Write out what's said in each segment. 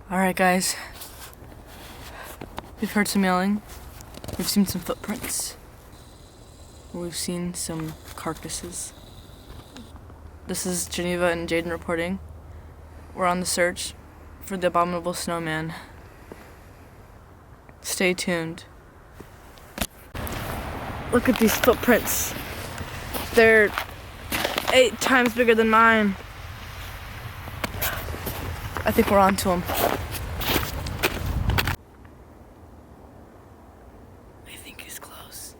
Alright guys, we've heard some yelling, we've seen some footprints, we've seen some carcasses. This is Geneva and Jaden reporting. We're on the search for the abominable snowman. Stay tuned. Look at these footprints. They're 8 times bigger than mine. I think we're on to him. I think he's close.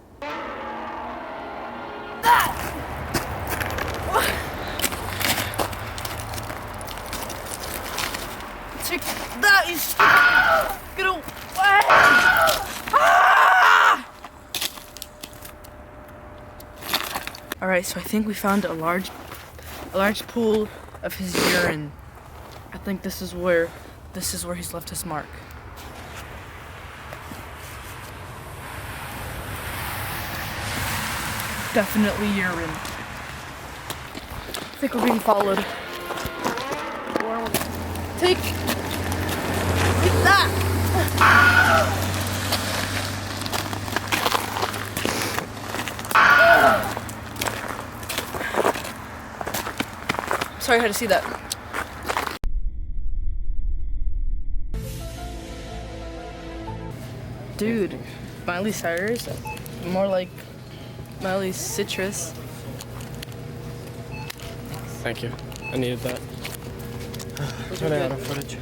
Take that, you stupid! Get away! Alright, so I think we found a large pool of his urine. I think this is where he's left his mark. Definitely urine. I think we're being followed. Take that! Sorry I had to see that. Dude, Miley Cyrus, more like Miley Citrus. Thank you. I needed that. Running out of footage.